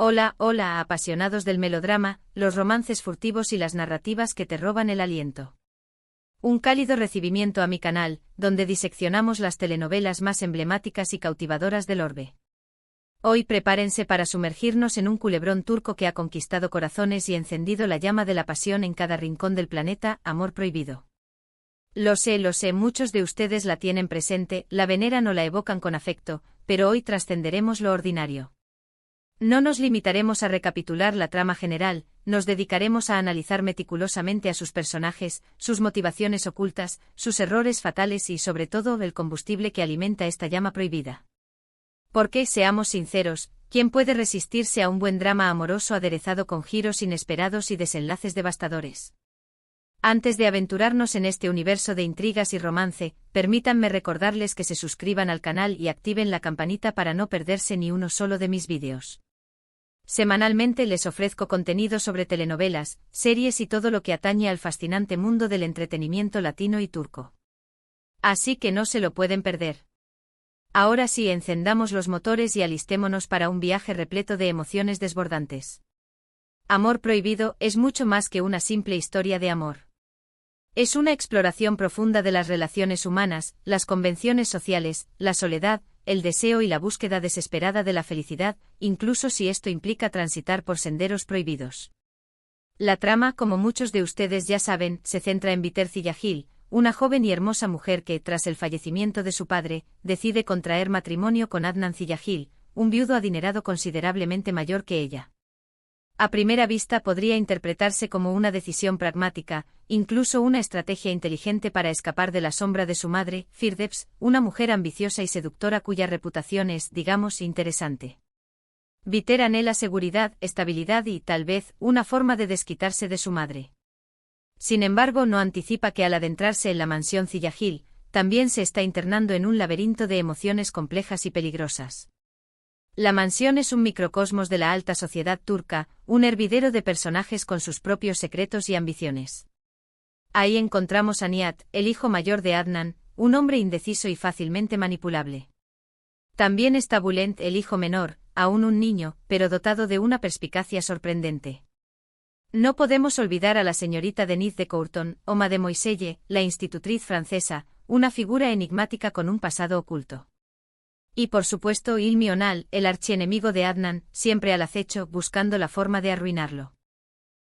Hola, hola, apasionados del melodrama, los romances furtivos y las narrativas que te roban el aliento. Un cálido recibimiento a mi canal, donde diseccionamos las telenovelas más emblemáticas y cautivadoras del orbe. Hoy prepárense para sumergirnos en un culebrón turco que ha conquistado corazones y encendido la llama de la pasión en cada rincón del planeta, Amor Prohibido. Lo sé, muchos de ustedes la tienen presente, la veneran o la evocan con afecto, pero hoy trascenderemos lo ordinario. No nos limitaremos a recapitular la trama general, nos dedicaremos a analizar meticulosamente a sus personajes, sus motivaciones ocultas, sus errores fatales y sobre todo el combustible que alimenta esta llama prohibida. Porque, seamos sinceros, ¿quién puede resistirse a un buen drama amoroso aderezado con giros inesperados y desenlaces devastadores? Antes de aventurarnos en este universo de intrigas y romance, permítanme recordarles que se suscriban al canal y activen la campanita para no perderse ni uno solo de mis vídeos. Semanalmente les ofrezco contenido sobre telenovelas, series y todo lo que atañe al fascinante mundo del entretenimiento latino y turco. Así que no se lo pueden perder. Ahora sí, encendamos los motores y alistémonos para un viaje repleto de emociones desbordantes. Amor Prohibido es mucho más que una simple historia de amor. Es una exploración profunda de las relaciones humanas, las convenciones sociales, la soledad, el deseo y la búsqueda desesperada de la felicidad, incluso si esto implica transitar por senderos prohibidos. La trama, como muchos de ustedes ya saben, se centra en Biter Ziyagil, una joven y hermosa mujer que, tras el fallecimiento de su padre, decide contraer matrimonio con Adnan Ziyagil, un viudo adinerado considerablemente mayor que ella. A primera vista podría interpretarse como una decisión pragmática, incluso una estrategia inteligente para escapar de la sombra de su madre, Firdevs, una mujer ambiciosa y seductora cuya reputación es, digamos, interesante. Biter anhela seguridad, estabilidad y, tal vez, una forma de desquitarse de su madre. Sin embargo, no anticipa que al adentrarse en la mansión Ziyagil, también se está internando en un laberinto de emociones complejas y peligrosas. La mansión es un microcosmos de la alta sociedad turca, un hervidero de personajes con sus propios secretos y ambiciones. Ahí encontramos a Nihat, el hijo mayor de Adnan, un hombre indeciso y fácilmente manipulable. También está Bülent, el hijo menor, aún un niño, pero dotado de una perspicacia sorprendente. No podemos olvidar a la señorita Denise de Courton, o Mademoiselle, la institutriz francesa, una figura enigmática con un pasado oculto. Y por supuesto Hilmi Onal, el archienemigo de Adnan, siempre al acecho, buscando la forma de arruinarlo.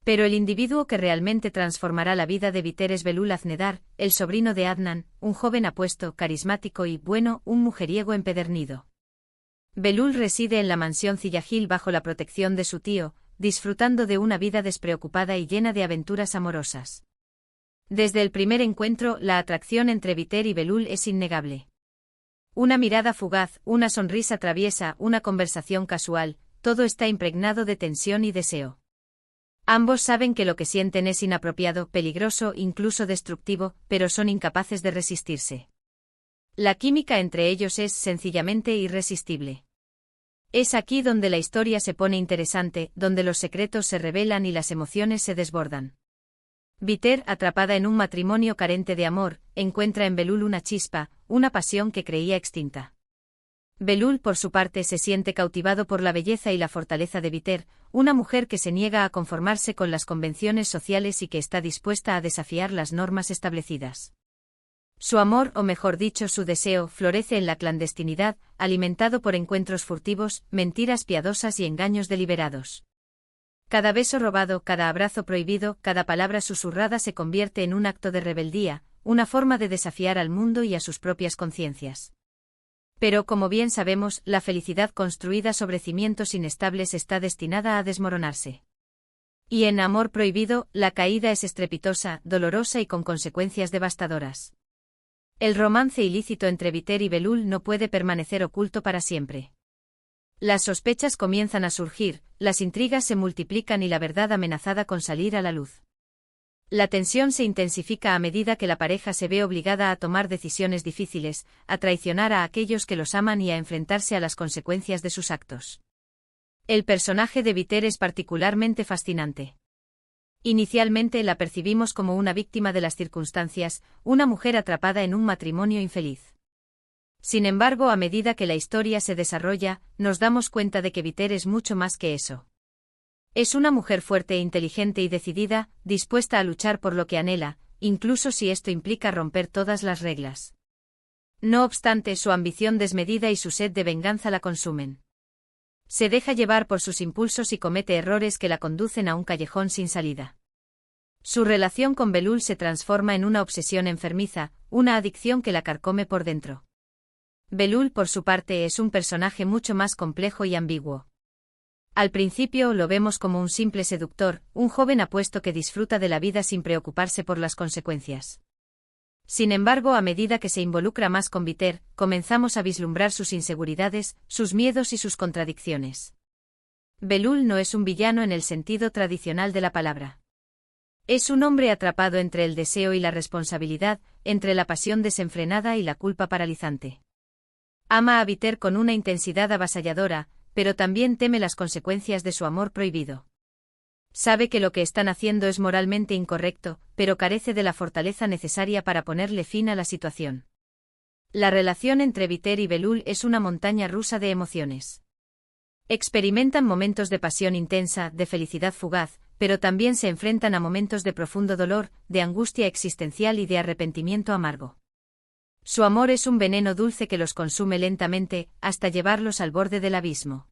Pero el individuo que realmente transformará la vida de Biter es Belul Aznedar, el sobrino de Adnan, un joven apuesto, carismático y, bueno, un mujeriego empedernido. Belul reside en la mansión Ziyagil bajo la protección de su tío, disfrutando de una vida despreocupada y llena de aventuras amorosas. Desde el primer encuentro, la atracción entre Biter y Belul es innegable. Una mirada fugaz, una sonrisa traviesa, una conversación casual, todo está impregnado de tensión y deseo. Ambos saben que lo que sienten es inapropiado, peligroso, incluso destructivo, pero son incapaces de resistirse. La química entre ellos es sencillamente irresistible. Es aquí donde la historia se pone interesante, donde los secretos se revelan y las emociones se desbordan. Biter, atrapada en un matrimonio carente de amor, encuentra en Belul una chispa, una pasión que creía extinta. Belul, por su parte, se siente cautivado por la belleza y la fortaleza de Biter, una mujer que se niega a conformarse con las convenciones sociales y que está dispuesta a desafiar las normas establecidas. Su amor, o mejor dicho su deseo, florece en la clandestinidad, alimentado por encuentros furtivos, mentiras piadosas y engaños deliberados. Cada beso robado, cada abrazo prohibido, cada palabra susurrada se convierte en un acto de rebeldía, una forma de desafiar al mundo y a sus propias conciencias. Pero como bien sabemos, la felicidad construida sobre cimientos inestables está destinada a desmoronarse. Y en Amor Prohibido, la caída es estrepitosa, dolorosa y con consecuencias devastadoras. El romance ilícito entre Biter y Belul no puede permanecer oculto para siempre. Las sospechas comienzan a surgir, las intrigas se multiplican y la verdad amenazada con salir a la luz. La tensión se intensifica a medida que la pareja se ve obligada a tomar decisiones difíciles, a traicionar a aquellos que los aman y a enfrentarse a las consecuencias de sus actos. El personaje de Biter es particularmente fascinante. Inicialmente la percibimos como una víctima de las circunstancias, una mujer atrapada en un matrimonio infeliz. Sin embargo, a medida que la historia se desarrolla, nos damos cuenta de que Biter es mucho más que eso. Es una mujer fuerte, inteligente y decidida, dispuesta a luchar por lo que anhela, incluso si esto implica romper todas las reglas. No obstante, su ambición desmedida y su sed de venganza la consumen. Se deja llevar por sus impulsos y comete errores que la conducen a un callejón sin salida. Su relación con Belul se transforma en una obsesión enfermiza, una adicción que la carcome por dentro. Belul, por su parte, es un personaje mucho más complejo y ambiguo. Al principio lo vemos como un simple seductor, un joven apuesto que disfruta de la vida sin preocuparse por las consecuencias. Sin embargo, a medida que se involucra más con Biter, comenzamos a vislumbrar sus inseguridades, sus miedos y sus contradicciones. Belul no es un villano en el sentido tradicional de la palabra. Es un hombre atrapado entre el deseo y la responsabilidad, entre la pasión desenfrenada y la culpa paralizante. Ama a Biter con una intensidad avasalladora, pero también teme las consecuencias de su amor prohibido. Sabe que lo que están haciendo es moralmente incorrecto, pero carece de la fortaleza necesaria para ponerle fin a la situación. La relación entre Biter y Belul es una montaña rusa de emociones. Experimentan momentos de pasión intensa, de felicidad fugaz, pero también se enfrentan a momentos de profundo dolor, de angustia existencial y de arrepentimiento amargo. Su amor es un veneno dulce que los consume lentamente, hasta llevarlos al borde del abismo.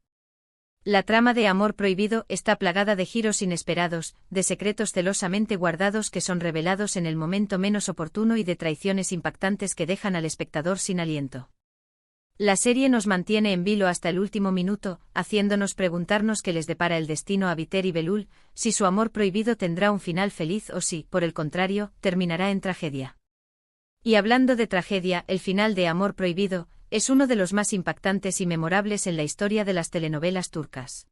La trama de Amor Prohibido está plagada de giros inesperados, de secretos celosamente guardados que son revelados en el momento menos oportuno y de traiciones impactantes que dejan al espectador sin aliento. La serie nos mantiene en vilo hasta el último minuto, haciéndonos preguntarnos qué les depara el destino a Biter y Belul, si su amor prohibido tendrá un final feliz o si, por el contrario, terminará en tragedia. Y hablando de tragedia, el final de Amor Prohibido es uno de los más impactantes y memorables en la historia de las telenovelas turcas.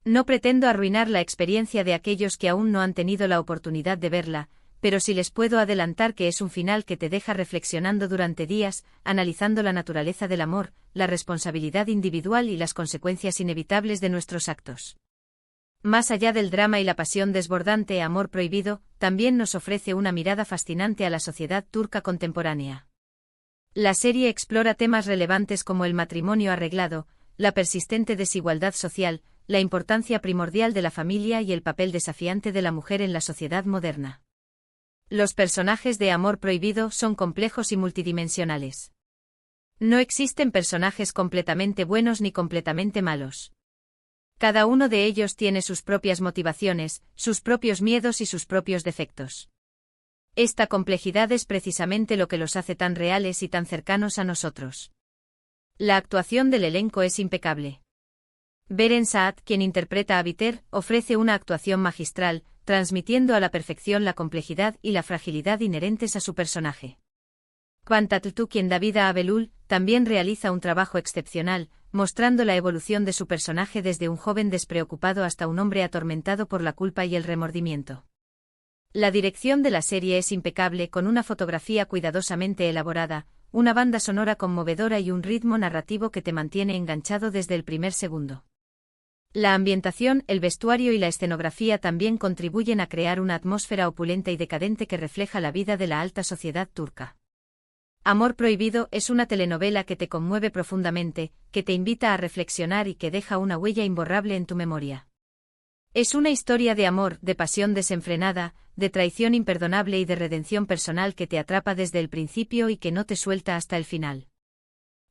No pretendo arruinar la experiencia de aquellos que aún no han tenido la oportunidad de verla, pero sí les puedo adelantar que es un final que te deja reflexionando durante días, analizando la naturaleza del amor, la responsabilidad individual y las consecuencias inevitables de nuestros actos. Más allá del drama y la pasión desbordante, Amor Prohibido también nos ofrece una mirada fascinante a la sociedad turca contemporánea. La serie explora temas relevantes como el matrimonio arreglado, la persistente desigualdad social, la importancia primordial de la familia y el papel desafiante de la mujer en la sociedad moderna. Los personajes de Amor Prohibido son complejos y multidimensionales. No existen personajes completamente buenos ni completamente malos. Cada uno de ellos tiene sus propias motivaciones, sus propios miedos y sus propios defectos. Esta complejidad es precisamente lo que los hace tan reales y tan cercanos a nosotros. La actuación del elenco es impecable. Beren Saat, quien interpreta a Biter, ofrece una actuación magistral, transmitiendo a la perfección la complejidad y la fragilidad inherentes a su personaje. Kwan Tatlıtuğ, quien da vida a Belul, también realiza un trabajo excepcional, mostrando la evolución de su personaje desde un joven despreocupado hasta un hombre atormentado por la culpa y el remordimiento. La dirección de la serie es impecable, con una fotografía cuidadosamente elaborada, una banda sonora conmovedora y un ritmo narrativo que te mantiene enganchado desde el primer segundo. La ambientación, el vestuario y la escenografía también contribuyen a crear una atmósfera opulenta y decadente que refleja la vida de la alta sociedad turca. Amor Prohibido es una telenovela que te conmueve profundamente, que te invita a reflexionar y que deja una huella imborrable en tu memoria. Es una historia de amor, de pasión desenfrenada, de traición imperdonable y de redención personal que te atrapa desde el principio y que no te suelta hasta el final.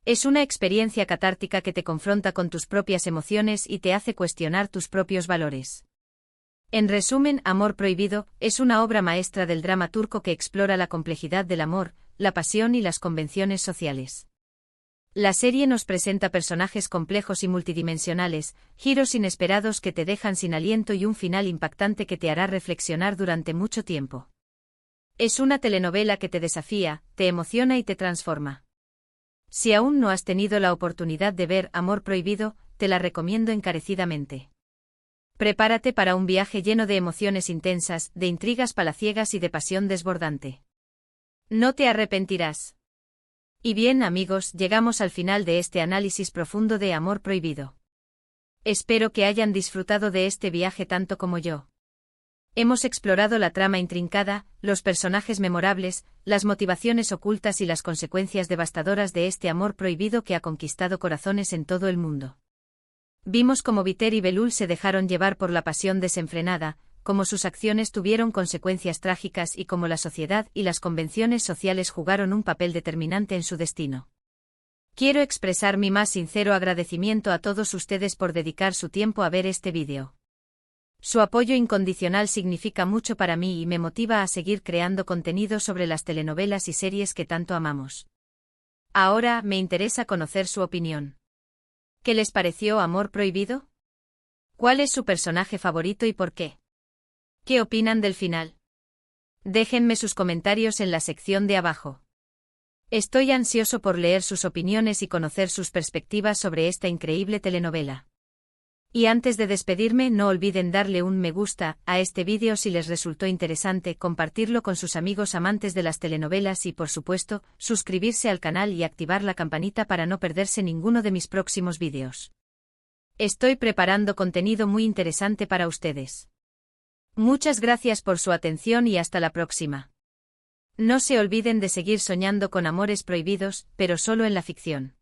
Es una experiencia catártica que te confronta con tus propias emociones y te hace cuestionar tus propios valores. En resumen, Amor Prohibido es una obra maestra del drama turco que explora la complejidad del amor, la pasión y las convenciones sociales. La serie nos presenta personajes complejos y multidimensionales, giros inesperados que te dejan sin aliento y un final impactante que te hará reflexionar durante mucho tiempo. Es una telenovela que te desafía, te emociona y te transforma. Si aún no has tenido la oportunidad de ver Amor Prohibido, te la recomiendo encarecidamente. Prepárate para un viaje lleno de emociones intensas, de intrigas palaciegas y de pasión desbordante. No te arrepentirás. Y bien, amigos, llegamos al final de este análisis profundo de Amor Prohibido. Espero que hayan disfrutado de este viaje tanto como yo. Hemos explorado la trama intrincada, los personajes memorables, las motivaciones ocultas y las consecuencias devastadoras de este amor prohibido que ha conquistado corazones en todo el mundo. Vimos cómo Viter y Belul se dejaron llevar por la pasión desenfrenada, cómo sus acciones tuvieron consecuencias trágicas y cómo la sociedad y las convenciones sociales jugaron un papel determinante en su destino. Quiero expresar mi más sincero agradecimiento a todos ustedes por dedicar su tiempo a ver este vídeo. Su apoyo incondicional significa mucho para mí y me motiva a seguir creando contenido sobre las telenovelas y series que tanto amamos. Ahora me interesa conocer su opinión. ¿Qué les pareció Amor Prohibido? ¿Cuál es su personaje favorito y por qué? ¿Qué opinan del final? Déjenme sus comentarios en la sección de abajo. Estoy ansioso por leer sus opiniones y conocer sus perspectivas sobre esta increíble telenovela. Y antes de despedirme, no olviden darle un me gusta a este vídeo si les resultó interesante, compartirlo con sus amigos amantes de las telenovelas y, por supuesto, suscribirse al canal y activar la campanita para no perderse ninguno de mis próximos vídeos. Estoy preparando contenido muy interesante para ustedes. Muchas gracias por su atención y hasta la próxima. No se olviden de seguir soñando con amores prohibidos, pero solo en la ficción.